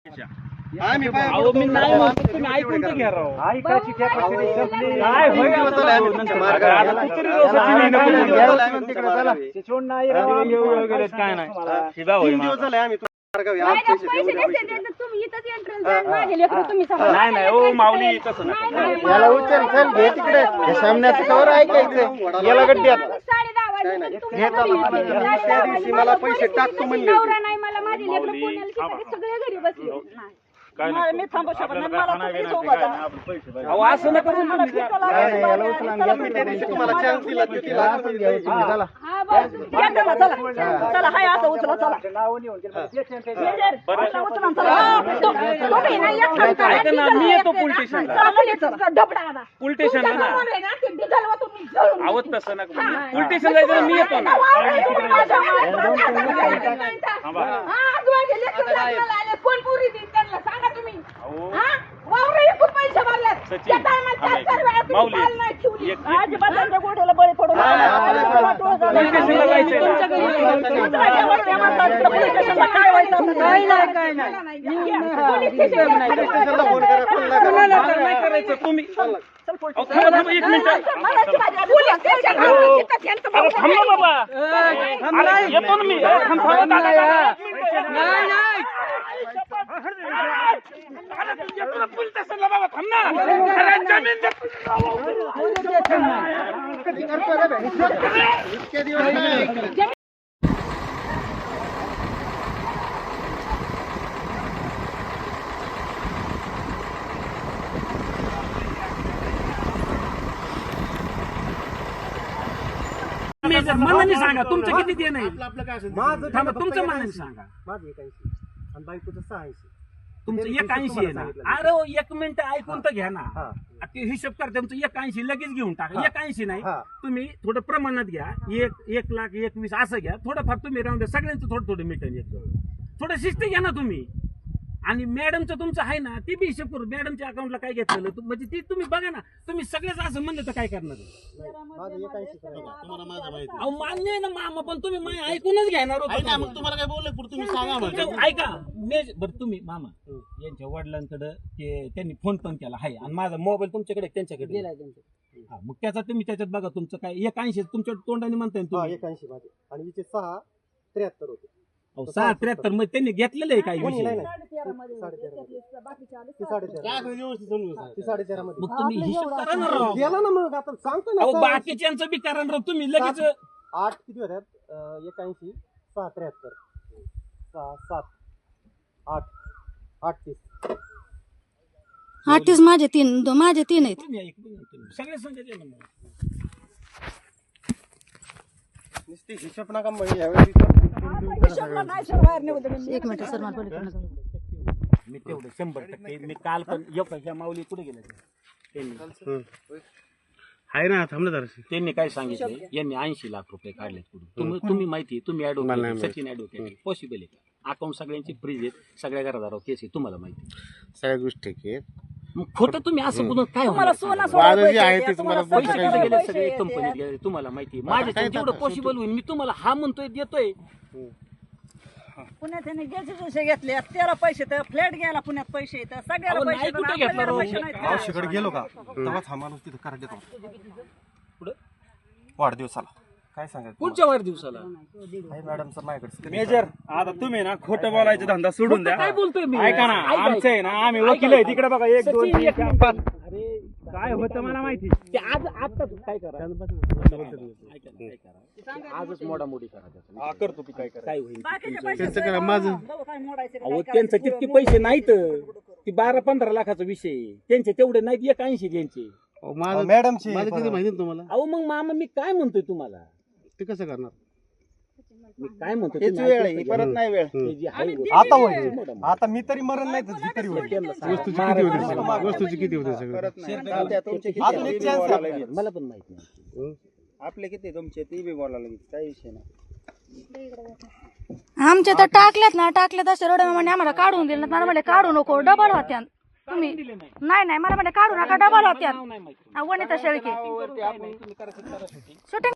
आम्ही पाय पडतो. मी नाही म्हणतो, तुम्ही ऐकून तर घ्या राव. ऐकायची कॅपॅसिटी संपली. काय होय आता आता कुत्री रोसाची नाही नको म्हणून. तिकडे चला. चिचवून नाही राव. येऊ गेलेत काय नाही. शिवा होय 3 माझा. दिवस झाले आम्ही मार्गावर नाही, आमचे पैसे शेती उद्या देते तर तुम्ही इथंच एंट्रन्स द्या, माझे लेकरं तुम्ही सांभाळा. नाही नाही ओ माऊली तसं नका. याला उचल चल घे तिकडे हे सामन्याचं कवर ऐकायचं याला गड्ड्यात 10:30 वाजले तुम्ही हे चला, मला त्या दिवशी मला पैसे टाकतो म्हणले होते. नवरा नाही मला, माझे लेकरं पुण्याला शिकायला सगळे घरी बसले. नाही. काय नाही. मी थांबू शकत नाही. मला तुम्ही नाही, सोबत काय जा. नाही, आपण पैसे पाहिजे. अहो असं नका करू तुम्ही. याला उचला आणि घ्या मी त्या दिवशी तुम्हाला चान्स दिला ते तिला चला चला हा बस. या चला चला चला हाय असं उचला चला नाव निघून गेलं मेजर, बरं. असं उचला आणि चला तुम्ही नाही एक काम करा. ऐका ना, मी येतो पोलीस स्टेशनला. चला, डबडा आला. पोलीस स्टेशनला ना. तुमचं आहे ना, ते डिझेलवर तुम्ही जळून अहो तसं नका म्हणू. पोलीस स्टेशनला जायचं ना, मी येतो ना. थांबा. कोण पुरी देईन त्यांना सांगा तुम्ही. अहो हा? वावरं विकून पैसे भरलेत. सचिन, त्या टायमाला थांबा. 4 वेळा तुम्ही माऊली. चाल नाही ठेवली. एक अजिबात त्यांच्या गोठ्याला बळी पडू नका. पोलीस स्टेशनला जायचंय ना. काय व्हायचं असं काय नाही. पोलीस स्टेशनला स्टेशनला फोन करा फोन लागा. नाही करायचं तुम्ही. अहो, थांबा थांबा 1 मिनिट. पोलीस स्टेशनला इथं त्यांचं अरे थांबा बाबा. अरे येतो ना मी. थांबा दादा. नाही नाही. अरे तू येतो ना पोलीस स्टेशनला बाबा. थांब ना. अरे जमीन दे. इतके दिवस नाही ऐकलं. मेजर मनाने सांगा तुमचं किती देणं आहे. माझं थांबा तुमचं मनाने सांगा. माझं 81 आणि बायकोचं 86. तुमचं 81 आहे ना. अरे 1 मिनिट ऐकून तर घ्या ना. ते हिशोब करते तुमचं 81 लगेच घेऊन टाका. 81 नाही तुम्ही थोडं प्रमाणात घ्या. 1,21,000 असं घ्या. थोडंफार तुम्ही राहून द्या. सगळ्यांचं थोडं थोडं मिटन येतं. थोडं शिस्त घ्या ना तुम्ही. आणि मॅडमचं तुमचं आहे ना ती बी हिशोब करू. मॅडमच्या अकाउंटला काय घेतलेलं म्हणजे ती तुम्ही बघा ना. तुम्ही सगळेच असं म्हणलं तर काय करणार. माझं 81 अहो मान्य आहे ना मामा पण तुम्ही ऐकूनच घेणार होतो. तुम्हाला काय बोलले पुढे तुम्ही सांगा ऐका बरं तुम्ही मामा यांच्या वडिलांकडे त्यांनी फोन पण केला आहे आणि माझा मोबाईल तुमच्याकडे त्यांच्याकडे हा मग त्याचा तुम्ही त्याच्यात बघा तुमचं काय 81 तुमच्या तोंडाने म्हणताय तुम्ही. 81 माझे आणि हिचे 6,73 होते. 6,73 मग त्यांनी घेतलेलं आहे काही विषय. ती 13.5 मध्ये मग तुम्ही हिशोब करा ना राव. गेला ना मग आता सांगतो ना अहो बाकीच्यांचं बी करा ना राव तुम्ही लगेच. 8 किती होत्यात 81 6,73 7 8 38 आर्टिस्ट माझे तीन आहेत. तुम्ही ऐकून सगळे संघाचे ना मग. नुसती हिशोब नका म्हणजे यावेळी एक मिनिट सर मला मी तेवढं 100% मी काल पण ह्या माऊली कुठे गेल्या त्यांनी आहे ना थांबलं जरा. त्यांनी काय सांगितलं यांनी 80 लाख रुपये काढलेत कुठून. तुम्ही माहिती तुम्ही ऍडव्होकेट सचिन ऍडव्होकेट पॉसिबल आहे का. अकाउंट सगळ्यांची फ्रीज आहेत. सगळ्या घरादारावर केस आहे तुम्हाला माहिती. सगळ्या गोष्टी आहेत. मग खोटं तुम्ही असं कुठून काय तुम्हाला होणार? सोना माझं जे आहे ते तुम्हाला पैसे कुठे गेले सगळे कंपनीत गेले तुम्हाला माहिती. माझ्या जेवढं पॉसिबल होईल मी तुम्हाला हा म्हणतोय देतोय. पुण्यात त्यांनी जसे घेतले त्याला पैसे तर फ्लॅट घ्यायला पुण्यात पैसे येतात सगळ्याला अहो, पैसे नाही येतात, कुठे आपल्याला घेतला पैसे राव. नाहीत. मावशीकडे गेलो का तेव्हाच हा माणूस तिथं करा देतो वाढदिवसाला. काय सांगायचं पुढच्या वाढदिवसाला मॅडमचं माझ्याकडे मेजर आता तुम्ही ना खोटं बोलायचं धंदा सोडून द्या. काय बोलतोय मी. ऐका ना आमचं आहे ना आम्ही वकील आहे तिकडे बघा 1 2 3 4 5. अरे काय होतं मला माहिती. ते आज आता काय करा आजच मोडामोडी करा त्याचं. हा करतो की काय करा. काय होईल बाकीचे पैसे जाऊ काय मोडायचे अहो त्यांचं तितके पैसे नाहीत. ती 12-15 लाखाचा विषय आहे. त्यांचे तेवढे नाहीत 81 त्यांचे. मॅडमची किती माहिती तुम्हाला अहो मग मामा मी काय म्हणतोय तुम्हाला. ते कसं करणार. मी काय म्हणतोय हेच तुम्ही वेळ ऐकून आहे तर परत घ्या. नाही वेळ. हे जे आहे आता होईल. आता मी तरी मरण नाही तर ही तरी होईल. वस्तूची किती होते सगळं वस्तूची किती होते सगळं अजून एक chance आहे. मला पण माहित नाही. आपले किती तुमचे ते बी बोलायला लागेल काही विषय नाही. आमच्या तर टाकल्यात असे रोडे आम्हाला काढून दिले मला म्हणे काढू नको डबल होत्या तुम्ही. नाही मला म्हणे काढू नका डबल होत्या. वनिता शेळके शूटिंग